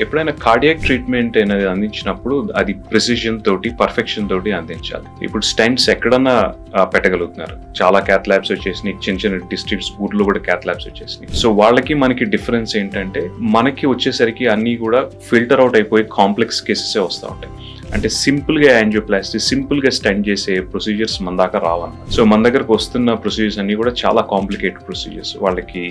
ఎప్పుడైనా cardiac treatment అనేది అందించినప్పుడు అది ప్రిసిషన్ తోటి పర్ఫెక్షన్ తోటి అందించాలి. ఇప్పుడు స్టెంట్స్ ఎక్కడన్నా పెట్టగలుగుతున్నారు, చాలా క్యాత్ ల్యాబ్స్ వచ్చేసినాయి, చిన్న చిన్న డిస్ట్రిక్ట్స్ ఊర్లో కూడా క్యాత్ ల్యాబ్స్ వచ్చేసినాయి. సో వాళ్ళకి మనకి డిఫరెన్స్ ఏంటంటే మనకి వచ్చేసరికి అన్ని కూడా ఫిల్టర్ అవుట్ అయిపోయి కాంప్లెక్స్ కేసెస్ వస్తూ ఉంటాయి. అంటే సింపుల్గా యాంజియోప్లాస్టీ, సింపుల్గా స్టెంట్ చేసే ప్రొసీజర్స్ మన దాకా రావన్నమాట. సో మన దగ్గరకు వస్తున్న ప్రొసీజర్స్ అన్ని కూడా చాలా కాంప్లికేటెడ్ ప్రొసీజర్స్, వాళ్ళకి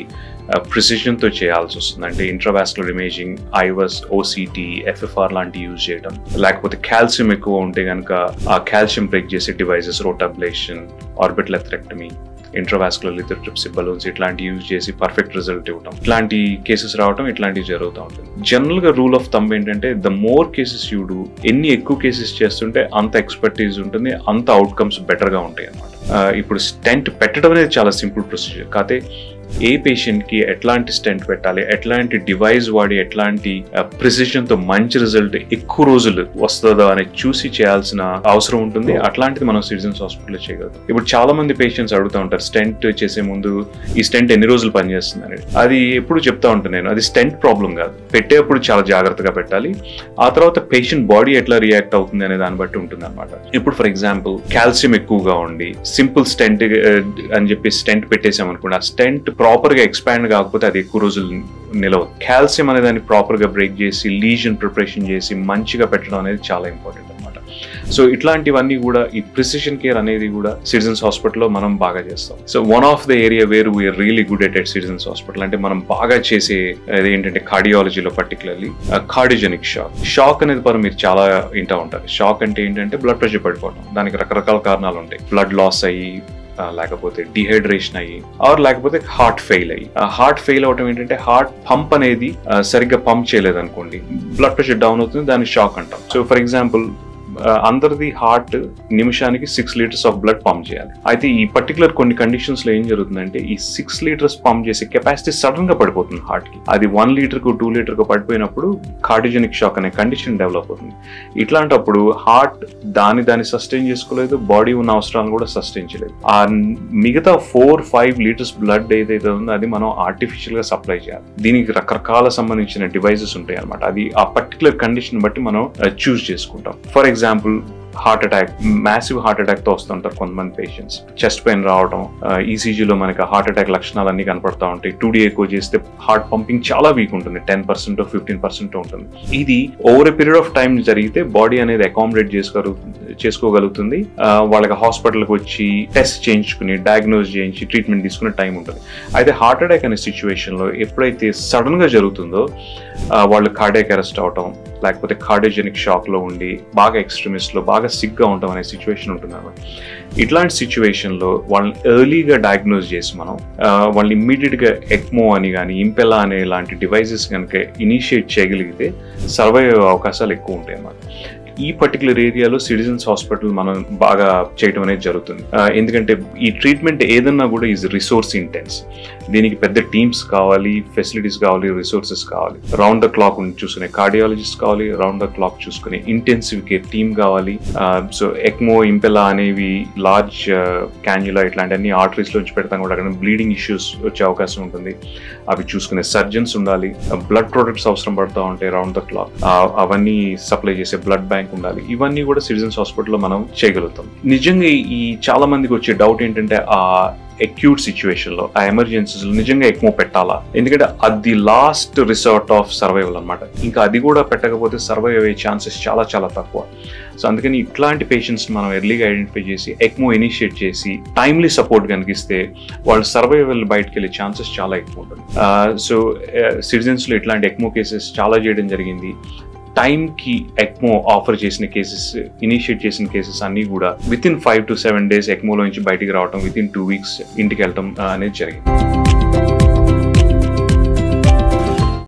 ప్రిసిషన్తో చేయాల్సి వస్తుంది. అంటే intravascular imaging, IVUS, OCT, FFR లాంటివి యూజ్ చేయడం, లేకపోతే కాల్షియం ఎక్కువ ఉంటే కనుక ఆ కాల్షియం బ్రేక్ చేసే devices, rotablation, orbital atherectomy, intravascular lithotripsy balloons ఇట్లాంటివి యూజ్ చేసి పర్ఫెక్ట్ రిజల్ట్ ఇవ్వడం, ఇట్లాంటి కేసెస్ రావడం, ఇట్లాంటివి జరుగుతూ ఉంటుంది. జనరల్ గా రూల్ ఆఫ్ థంబ్ ఏంటంటే the more cases you do, ఎన్ని ఎక్కువ కేసెస్ చేస్తుంటే అంత ఎక్స్పర్టీజ్ ఉంటుంది, అంత అవుట్కమ్స్ బెటర్ గా ఉంటాయి అన్నమాట. ఇప్పుడు స్టెంట్ పెట్టడం అనేది చాలా సింపుల్ ప్రొసీజర్, కాకపోతే ఏ పేషెంట్ కి ఎట్లాంటి స్టెంట్ పెట్టాలి, ఎట్లాంటి డివైస్ వాడి ఎట్లాంటి ప్రిసిషన్ తో మంచి రిజల్ట్ ఎక్కువ రోజులు వస్తుందో అనేది చూసి చేయాల్సిన అవసరం ఉంటుంది. అట్లాంటిది మనం సిటిజన్స్ హాస్పిటల్లో చేయగలుగుతాం. ఇప్పుడు చాలా మంది పేషెంట్స్ అడుగుతూ ఉంటారు స్టెంట్ చేసే ముందు ఈ స్టెంట్ ఎన్ని రోజులు పనిచేస్తుంది అనేది. అది ఎప్పుడు చెప్తా ఉంటాను నేను, అది స్టెంట్ ప్రాబ్లం కాదు, పెట్టేప్పుడు చాలా జాగ్రత్తగా పెట్టాలి. ఆ తర్వాత పేషెంట్ బాడీ ఎట్లా రియాక్ట్ అవుతుంది అనే దాన్ని బట్టి ఉంటుంది అనమాట. ఇప్పుడు ఫర్ ఎగ్జాంపుల్ కాల్షియం ఎక్కువగా ఉండి సింపుల్ స్టెంట్ అని చెప్పి స్టెంట్ పెట్టేసామనుకోండి, ఆ స్టెంట్ ప్రాపర్ గా ఎక్స్పాండ్ కాకపోతే అది ఎక్కువ రోజులు నిలవదు. కాల్షియం అనే దాన్ని ప్రాపర్ గా బ్రేక్ చేసి లీజన్ ప్రిపరేషన్ చేసి మంచిగా పెట్టడం అనేది చాలా ఇంపార్టెంట్ అనమాట. సో ఇట్లాంటివన్నీ కూడా ఈ ప్రిసిషన్ కేర్ అనేది కూడా సిటిజన్స్ హాస్పిటల్లో మనం బాగా చేస్తాం. So one of the area where we are really good at citizens hospital అంటే మనం బాగా చేసే ఏంటంటే కార్డియాలజీలో పర్టికులర్లీ కార్డియోజెనిక్ షాక్ అనేది పని మీరు చాలా వింటూ ఉంటారు. షాక్ అంటే ఏంటంటే బ్లడ్ ప్రెషర్ పడిపోవడం, దానికి రకరకాల కారణాలు ఉంటాయి. బ్లడ్ లాస్ అయ్యి, లేకపోతే డిహైడ్రేషన్ అయ్యి, ఆర్ లేకపోతే హార్ట్ ఫెయిల్ అయ్యి. హార్ట్ ఫెయిల్ అవడం ఏంటంటే హార్ట్ పంప్ అనేది సరిగ్గా పంప్ చేయలేదు అనుకోండి, బ్లడ్ ప్రెషర్ డౌన్ అవుతుంది, దాన్ని షాక్ అంటాం. సో ఫర్ ఎగ్జాంపుల్ అందరిది హార్ట్ నిమిషానికి 6 లీటర్స్ ఆఫ్ బ్లడ్ పంప్ చేయాలి. అయితే ఈ పర్టికులర్ కొన్ని కండిషన్స్ లో ఏం జరుగుతుందంటే ఈ 6 లీటర్స్ పంప్ చేసే కెపాసిటీ సడన్ గా పడిపోతుంది హార్ట్ కి. అది 1 లీటర్ కు 2 లీటర్ కు పడిపోయినప్పుడు కార్డియోజెనిక్ షాక్ అనే కండిషన్ డెవలప్ అవుతుంది. ఇట్లాంటప్పుడు హార్ట్ దాన్ని సస్టైన్ చేసుకోలేదు, బాడీ ఉన్న అవసరాలను కూడా సస్టైన్ చేయలేదు. ఆ మిగతా 4-5 లీటర్స్ బ్లడ్ ఏదైతే ఉందో అది మనం ఆర్టిఫిషియల్ గా సప్లై చేయాలి. దీనికి రకరకాల సంబంధించిన డివైజెస్ ఉంటాయి అన్నమాట. అది ఆ పర్టికులర్ కండిషన్ బట్టి మనం చూస్ చేసుకుంటాం. For example heart attack, massive heart attack తో వస్తుంటారు కొంతమంది పేషెంట్స్. చెస్ట్ పెయిన్ రావడం, ఈసీజీలో మనకి హార్ట్ అటాక్ లక్షణాలు అన్ని కనపడతా ఉంటాయి. 2D ఎకో చేస్తే హార్ట్ పంపింగ్ చాలా వీక్ ఉంటుంది, 10% 15% ఉంటుంది. ఇది over a period of time జరిగితే బాడీ అనేది అకామిడేట్ చేసుకోగలుగుతుంది. వాళ్ళకి హాస్పిటల్కి వచ్చి టెస్ట్ చేయించుకుని డయాగ్నోస్ చేయించి ట్రీట్మెంట్ తీసుకునే టైం ఉంటుంది. అయితే హార్ట్ అటాక్ అనే సిచ్యువేషన్ లో ఎప్పుడైతే సడన్ గా జరుగుతుందో వాళ్ళు కార్డియాక్ అరెస్ట్ అవటం, లేకపోతే కార్డియోజెనిక్ షాక్ లో ఉండి బాగా ఎక్స్ట్రీమిస్ట్ లో బాగా సిక్ గా ఉండటం అనే సిచ్యువేషన్ ఉంటుంది అన్నమాట. ఇట్లాంటి సిచ్యువేషన్ లో వాళ్ళని ఎర్లీగా డయాగ్నోస్ చేసి మనం వాళ్ళని ఇమ్మీడియట్ గా ఎక్మో అని కానీ ఇంపెలా అనే ఇలాంటి డివైజెస్ కనుక ఇనిషియేట్ చేయగలిగితే సర్వైవ్ అయ్యే అవకాశాలు ఎక్కువ ఉంటాయి అన్నమాట. ఈ పర్టికులర్ ఏరియాలో సిటిజన్స్ హాస్పిటల్ మనం బాగా చేయడం అనేది జరుగుతుంది. ఎందుకంటే ఈ ట్రీట్మెంట్ ఏదన్నా కూడా ఈజ్ రిసోర్స్ ఇంటెన్స్. దీనికి పెద్ద టీమ్స్ కావాలి, ఫెసిలిటీస్ కావాలి, రిసోర్సెస్ కావాలి. రౌండ్ ద క్లాక్ చూసుకునే కార్డియాలజిస్ట్ కావాలి, రౌండ్ ద క్లాక్ చూసుకునే ఇంటెన్సివ్ కేర్ టీమ్ కావాలి. సో ఎక్మో, ఇంపెలా అనేవి లార్జ్ క్యాన్యులా ఇట్లాంటి ఆర్టరీస్ లోంచి పెడతాం కూడా అక్కడ బ్లీడింగ్ ఇష్యూస్ వచ్చే అవకాశం ఉంటుంది. అవి చూసుకునే సర్జన్స్ ఉండాలి. బ్లడ్ ప్రొడక్ట్స్ అవసరం పడుతూ ఉంటాయి రౌండ్ ద క్లాక్, అవన్నీ సప్లై చేసే బ్లడ్ బ్యాంక్ ఉండాలి. ఇవన్నీ కూడా సిటిజన్స్ హాస్పిటల్లో మనం చేయగలుగుతాం. నిజంగా ఈ చాలా మందికి వచ్చే డౌట్ ఏంటంటే ఆ అక్యూట్ సిచ్యువేషన్ లో, ఆ ఎమర్జెన్సీస్ లో నిజంగా ఎక్మో పెట్టాలా? ఎందుకంటే అది లాస్ట్ రిసార్ట్ ఆఫ్ సర్వైవల్ అనమాట. ఇంకా అది కూడా పెట్టకపోతే సర్వైవ్ అయ్యే ఛాన్సెస్ చాలా చాలా తక్కువ. సో అందుకని ఇట్లాంటి పేషెంట్స్ మనం ఎర్లీగా ఐడెంటిఫై చేసి ఎక్మో ఇనిషియేట్ చేసి టైమ్లీ సపోర్ట్ కనిపిస్తే వాళ్ళు సర్వైవల్ బయటకు వెళ్ళే ఛాన్సెస్ చాలా ఎక్కువ ఉంటుంది. సో సిటిజన్స్ లో ఇట్లాంటి ఎక్మో కేసెస్ చాలా చేయడం జరిగింది. టైంకి ఎక్మో ఆఫర్ చేసిన కేసెస్, ఇనిషియేట్ చేసిన కేసెస్ అన్ని కూడా విత్ ఇన్ 5 to 7 days ఎక్మోలో నుంచి బయటికి రావడం, విత్ ఇన్ 2 weeks ఇంటికి వెళ్ళటం అనేది జరిగింది.